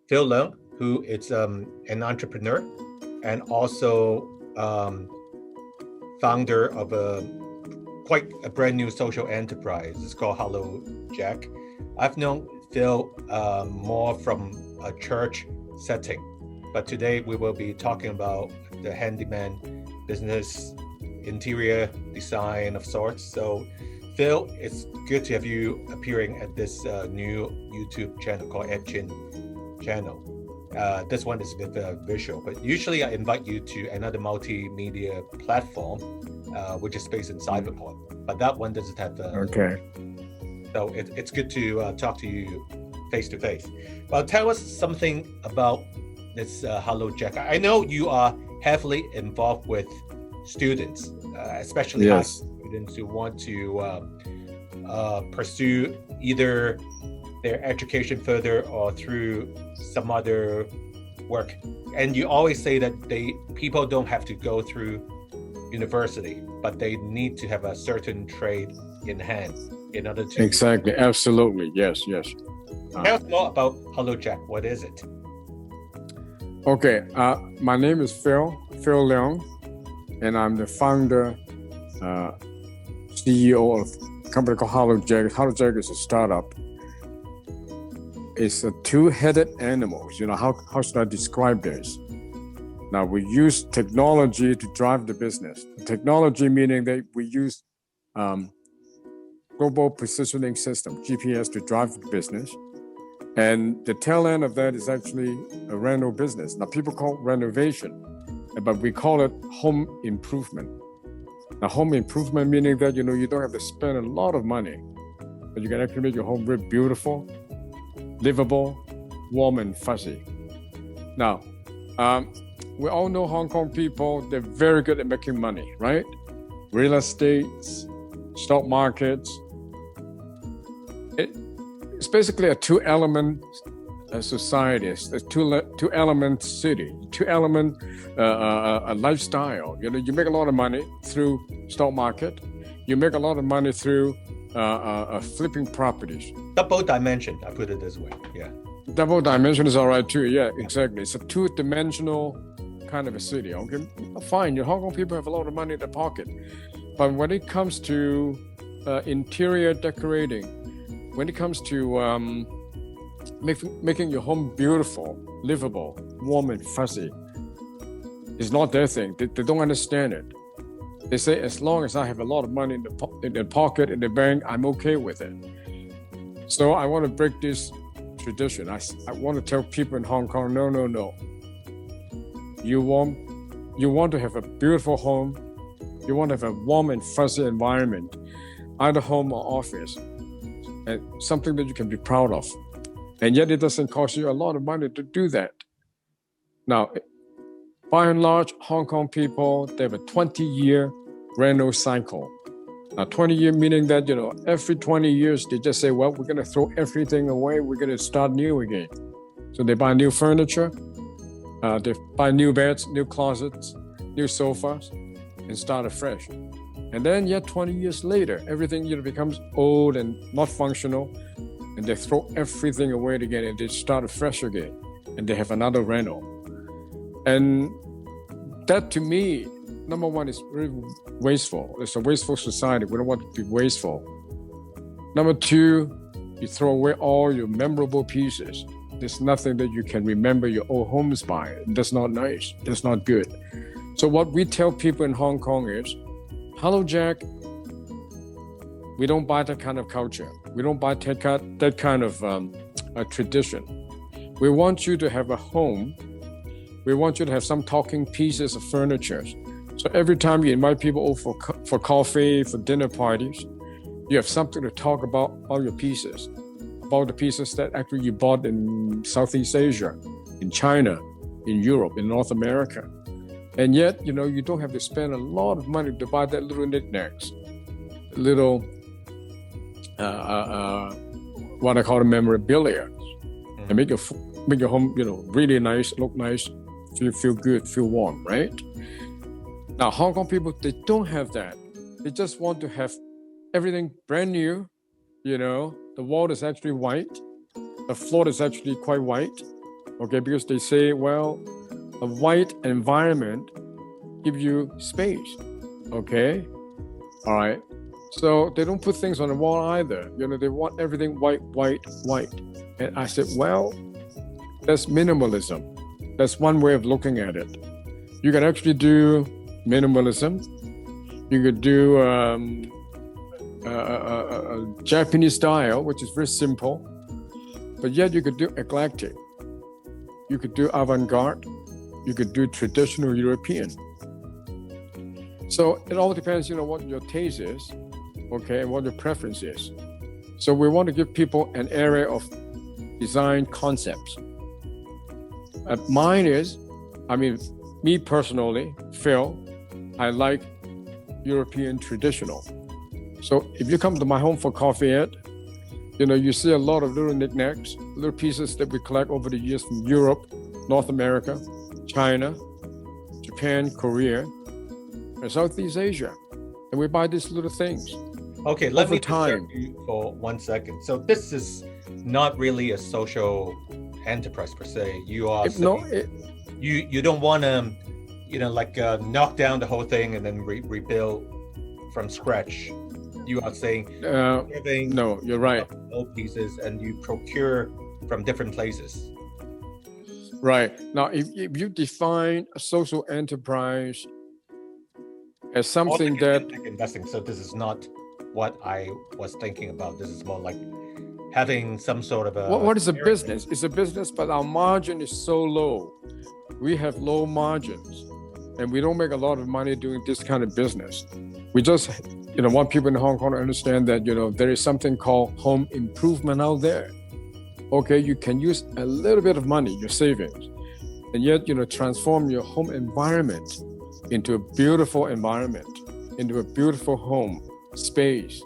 Phil Leung, who is an entrepreneur and also founder of quite a brand new social enterprise. It's called Hello Jack. I've known Phil more from a church setting, but today we will be talking about the handyman business, interior design of sorts. So Phil, it's good to have you appearing at this new YouTube channel called Chin channel. This one is with visual, but usually I invite you to another multimedia platform, which is based in Cyberport, but that one doesn't have Okay. So it's good to talk to you face to face. Well, tell us something about this Hello Jack. I know you are heavily involved with students, especially high students who want to pursue either their education further or through some other work. And you always say that people don't have to go through university, but they need to have a certain trade in hand in order to... Exactly, absolutely, yes. Tell us more about Hello Jack. What is it? Okay, my name is Phil Leung, and I'm the founder, CEO of a company called Hello Jack. Hello Jack is a startup. It's a two-headed animal. How should I describe this? Now, we use technology to drive the business. Technology meaning that we use global positioning system, GPS, to drive the business. And the tail end of that is actually a rental business. Now, people call it renovation, but we call it home improvement. Now, home improvement meaning that, you don't have to spend a lot of money, but you can actually make your home very beautiful, livable, warm, and fuzzy. Now, we all know Hong Kong people, they're very good at making money, right? Real estate, stock markets. It's basically a two-element society. It's a two-element city, two-element lifestyle. You make a lot of money through stock market. You make a lot of money through flipping properties. Double dimension, I put it this way, yeah. Double dimension is all right too, yeah, exactly. It's a two-dimensional kind of a city, okay? Fine, Hong Kong people have a lot of money in their pocket. But when it comes to interior decorating, when it comes to making your home beautiful, livable, warm and fuzzy, it's not their thing. They don't understand it. They say, as long as I have a lot of money in the pocket, in the bank, I'm okay with it. So I want to break this tradition. I want to tell people in Hong Kong, no. You want to have a beautiful home. You want to have a warm and fuzzy environment, either home or office, and something that you can be proud of. And yet it doesn't cost you a lot of money to do that. Now, by and large, Hong Kong people, they have a 20-year rental cycle. Now, 20-year meaning that, every 20 years, they just say, well, we're going to throw everything away. We're going to start new again. So they buy new furniture, they buy new beds, new closets, new sofas, and start afresh. And then yet 20 years later, everything becomes old and not functional, and they throw everything away again, and they start afresh again, and they have another rental. And that, to me, number one, is very wasteful. It's a wasteful society. We don't want to be wasteful. Number two, you throw away all your memorable pieces. There's nothing that you can remember your old homes by. That's not nice. That's not good. So what we tell people in Hong Kong is, Hello Jack, we don't buy that kind of culture. We don't buy that kind of a tradition. We want you to have a home. We want you to have some talking pieces of furniture. So every time you invite people over for coffee, for dinner parties, you have something to talk about all your pieces, about the pieces that actually you bought in Southeast Asia, in China, in Europe, in North America. And yet, you don't have to spend a lot of money to buy that little knickknacks, little, what I call memorabilia, and make your home, really nice, look nice, feel good, feel warm, right? Now, Hong Kong people, they don't have that. They just want to have everything brand new. The wall is actually white. The floor is actually quite white. Okay, because they say, well, a white environment gives you space. Okay, all right. So they don't put things on the wall either. They want everything white, white, white. And I said, well, that's minimalism. That's one way of looking at it. You can actually do minimalism. You could do a Japanese style, which is very simple, but yet you could do eclectic. You could do avant-garde. You could do traditional European. So it all depends, what your taste is, okay, and what your preference is. So we want to give people an area of design concepts. Mine is, me personally, Phil, I like European traditional. So if you come to my home for coffee, Ed, you see a lot of little knickknacks, little pieces that we collect over the years from Europe, North America, China, Japan, Korea, and Southeast Asia. And we buy these little things. Okay, let me disturb you for 1 second. So this is not really a social enterprise per se. You are you don't want to, knock down the whole thing and then rebuild from scratch. You are saying no, you're right. Old pieces and you procure from different places. Right. Now, if you define a social enterprise as something that investing, so this is not what I was thinking about. This is more like having some sort of a what is a business? It's a business, but our margin is so low. We have low margins, and we don't make a lot of money doing this kind of business. We just want people in Hong Kong to understand that there is something called home improvement out there. Okay, you can use a little bit of money, your savings, and yet transform your home environment into a beautiful environment, into a beautiful home space.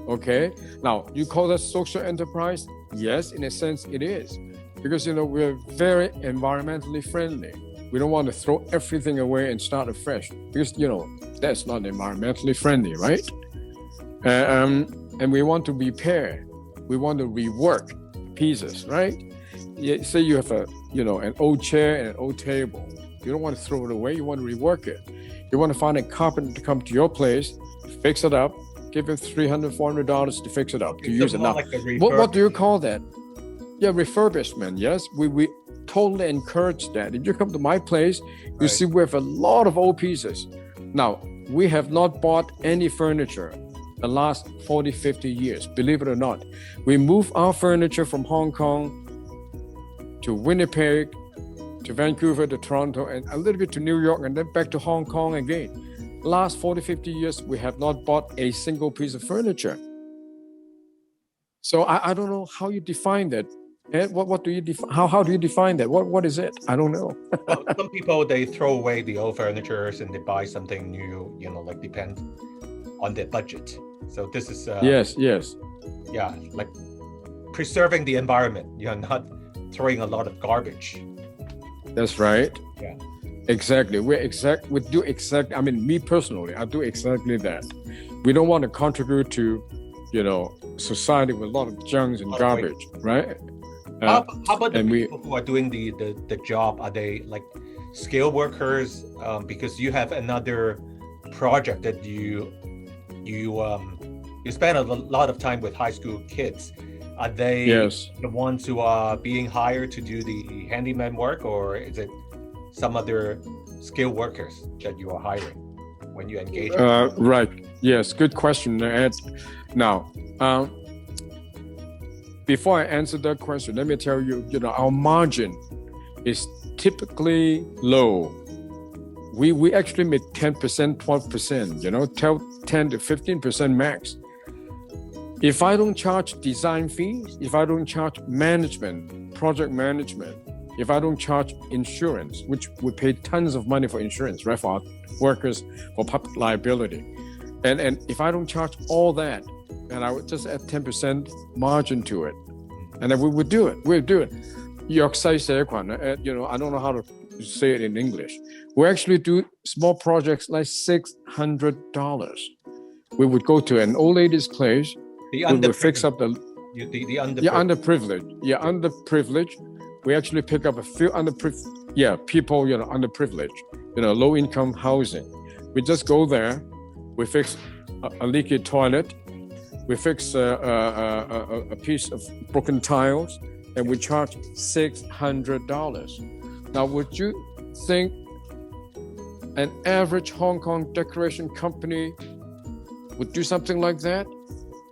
Okay, now you call that social enterprise? Yes, in a sense it is, because we're very environmentally friendly. We don't want to throw everything away and start afresh, because that's not environmentally friendly, right? And we want to repair, we want to rework pieces, right? Say you have an old chair and an old table. You don't want to throw it away, you want to rework it. You want to find a carpenter to come to your place, fix it up, give him $300, $400 to fix it up, to use it now. Like what do you call that? Yeah, refurbishment, yes. We totally encourage that. If you come to my place, you see we have a lot of old pieces. Now, we have not bought any furniture the last 40, 50 years, believe it or not. We moved our furniture from Hong Kong to Winnipeg, to Vancouver, to Toronto, and a little bit to New York, and then back to Hong Kong again. Last 40, 50 years, we have not bought a single piece of furniture. So I don't know how you define that. Ed, what do you define? How do you define that? What is it? I don't know. Well, some people, they throw away the old furniture and they buy something new, depend on their budget. So this is yes. Yeah, like preserving the environment. You're not throwing a lot of garbage. That's right. Yeah. Exactly. We do exactly. Me personally, I do exactly that. We don't want to contribute to, society with a lot of junks and garbage, right? How about the people who are doing the job? Are they like skilled workers? Because you have another project that you spend a lot of time with high school kids. Are they the ones who are being hired to do the handyman work, or is it some other skilled workers that you are hiring when you engage? Right. Yes. Good question, Ed. Now, before I answer that question, let me tell you, our margin is typically low. We actually make 10%, 12%, 10 to 15% max. If I don't charge design fees, if I don't charge management, project management, if I don't charge insurance, which we pay tons of money for insurance, right, for our workers, for public liability, and if I don't charge all that, and I would just add 10% margin to it, and then we would do it. We'll do it. 弱勢社群, I don't know how to say it in English. We actually do small projects like $600. We would go to an old lady's place. We would fix up the underprivileged. Yeah, underprivileged. we actually pick up a few people, underprivileged, low income housing. We just go there, we fix a leaky toilet, we fix a piece of broken tiles, and we charge $600. Now, would you think an average Hong Kong decoration company would do something like that?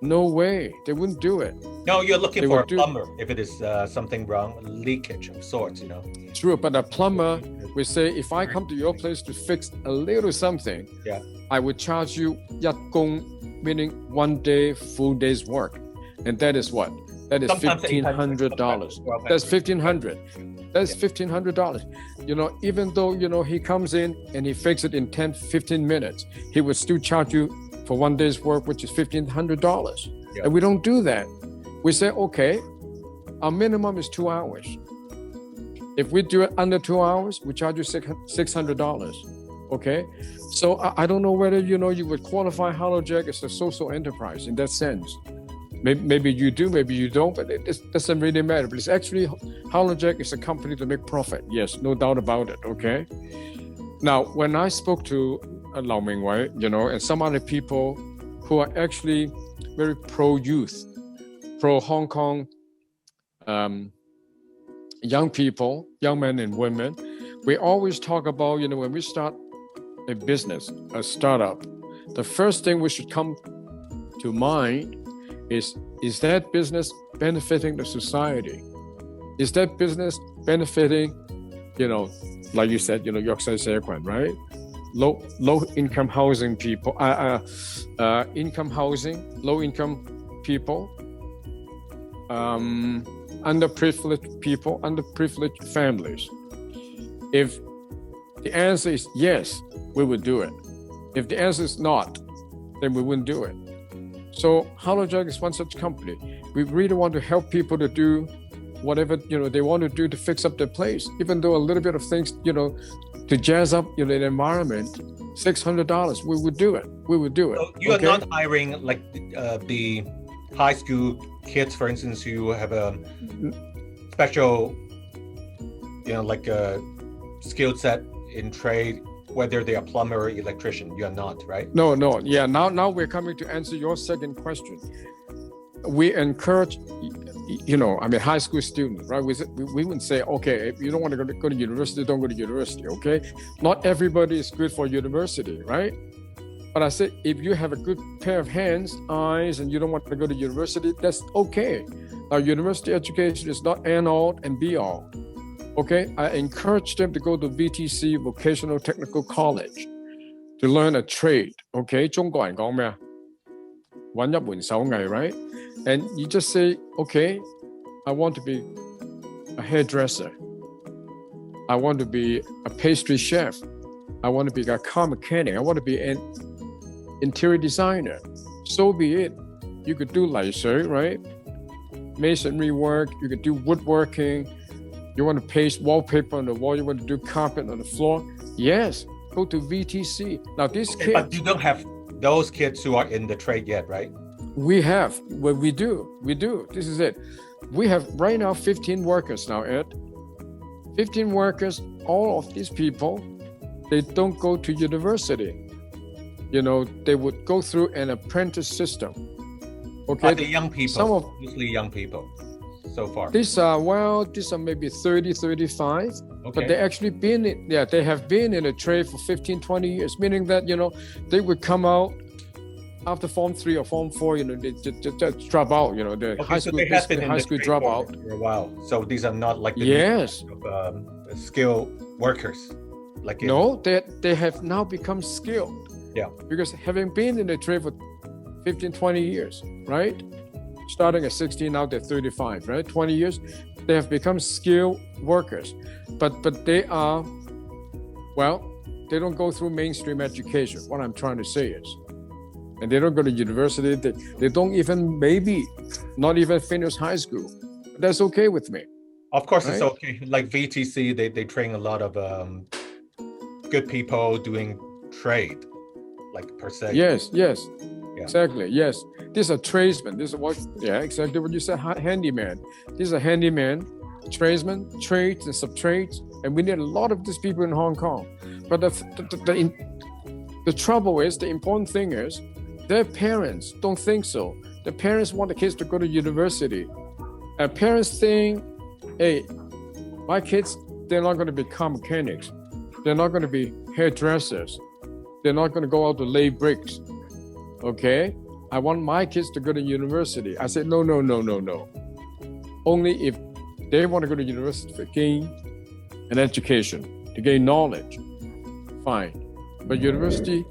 No way, they wouldn't do it. No, you're looking for a plumber if it is something wrong, leakage of sorts, True, but a plumber will say, if I come to your place to fix a little something, I would charge you 一工, meaning 1 day, full day's work. And that is what? That is $1,500. That's $1,500. That's $1,500. Even though, he comes in and he fixes it in 10, 15 minutes, he would still charge you for 1 day's work, which is $1,500. And we don't do that. We say, okay, our minimum is 2 hours. If we do it under 2 hours, we charge you $600. Okay? So I don't know whether, you would qualify HelloJack as a social enterprise in that sense. Maybe you do, maybe you don't, but it doesn't really matter. But it's actually, HelloJack is a company to make profit. Yes, no doubt about it, okay? Now, when I spoke to Leung Mingwei, and some other people who are actually very pro-youth, pro-Hong Kong young people, young men and women, we always talk about, when we start a business, a startup, the first thing we should come to mind is that business benefiting the society? Is that business benefiting, like you said, right? Low income housing people, income housing, low income people, underprivileged people, underprivileged families. If the answer is yes, we would do it. If the answer is not, then we wouldn't do it. So HelloJack is one such company. We really want to help people to do whatever they want to do to fix up their place, even though a little bit of things, to jazz up the environment. $600, we would do it. We would do it. So you are not hiring like the high school kids, for instance, who have a special, like a skill set in trade, whether they are plumber or electrician. You are not, right? No. Yeah, now we're coming to answer your second question. We encourage, high school students, right? We wouldn't say, okay, if you don't want to go to university, don't go to university, okay? Not everybody is good for university, right? But I said, if you have a good pair of hands, eyes, and you don't want to go to university, that's okay. Now, university education is not end all and be all, okay? I encourage them to go to VTC, Vocational Technical College, to learn a trade, okay? 中國人講咩啊？搵一門手藝, right? And you just say, okay, I want to be a hairdresser. I want to be a pastry chef. I want to be a car mechanic. I want to be an interior designer. So be it. You could do 泥水, right? Masonry work. You could do woodworking. You want to paste wallpaper on the wall. You want to do carpet on the floor. Yes, go to VTC. Now, these kids... But you don't have those kids who are in the trade yet, right? We have. Well, we do. This is it. We have right now 15 workers now, Ed. 15 workers. All of these people, they don't go to university. They would go through an apprentice system. Okay. Are the young people? Usually young people so far. These are maybe 30, 35. Okay. But they actually they have been in a trade for 15, 20 years, meaning that, they would come out after Form 3 or Form 4, they just drop out, the high school dropout. For a while. So these are not like the skilled workers. No, they have now become skilled. Yeah. Because having been in the trade for 15, 20 years, right? Starting at 16, now they're 35, right? 20 years, they have become skilled workers. But they are, they don't go through mainstream education. What I'm trying to say is, and they don't go to university. They don't even, maybe not even finish high school. That's okay with me. Of course, right? It's okay. Like VTC, they train a lot of good people doing trade, like per se. Yes, exactly. Yes, these are tradesmen. This is what, exactly what you said. Handyman. These are handyman. tradesmen, trades and sub-trades, and we need a lot of these people in Hong Kong. But the trouble is, the important thing is, their parents don't think so. The parents want the kids to go to university. And parents think, hey, my kids, they're not going to become mechanics. They're not going to be hairdressers. They're not going to go out to lay bricks. Okay? I want my kids to go to university. I said, no. Only if they want to go to university to gain an education, to gain knowledge. Fine. But university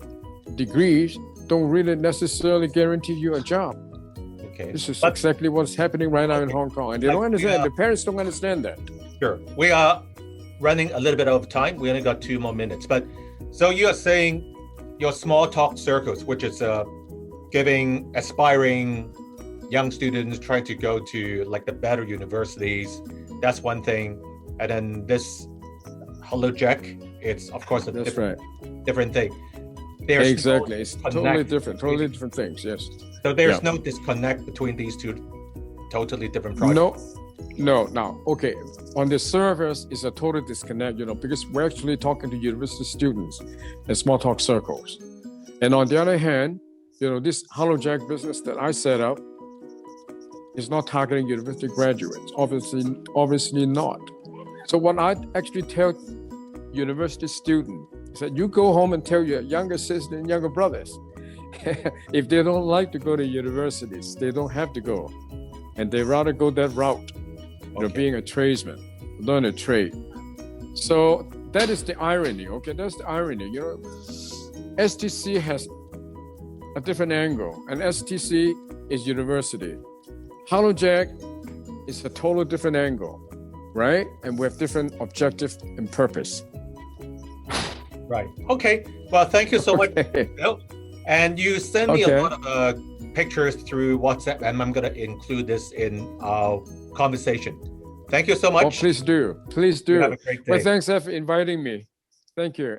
degrees don't really necessarily guarantee you a job. Okay. This is exactly what's happening right now in Hong Kong. And they don't understand. The parents don't understand that. Sure. We are running a little bit over time. We only got 2 more minutes. But so you are saying your small talk circles, which is giving aspiring young students trying to go to like the better universities. That's one thing. And then this Hello Jack, it's of course a different thing. There's exactly. It's totally different things. Yes. So there's no disconnect between these two totally different projects. No. Now, okay. On the surface, it's a total disconnect, because we're actually talking to university students in small talk circles. And on the other hand, this Hello Jack business that I set up is not targeting university graduates. Obviously not. So what I actually tell university students is that you go home and tell your younger sisters and younger brothers, if they don't like to go to universities, they don't have to go. And they rather go that route, being a tradesman, learn a trade. So that is the irony, okay? That's the irony. STC has a different angle, and STC is university. Hello Jack is a total different angle, right? And we have different objective and purpose. Right. Okay. Well, thank you so much, Bill. And you send me a lot of pictures through WhatsApp, and I'm going to include this in our conversation. Thank you so much. Oh, please do. Please do. Have a great day. Well, thanks for inviting me. Thank you.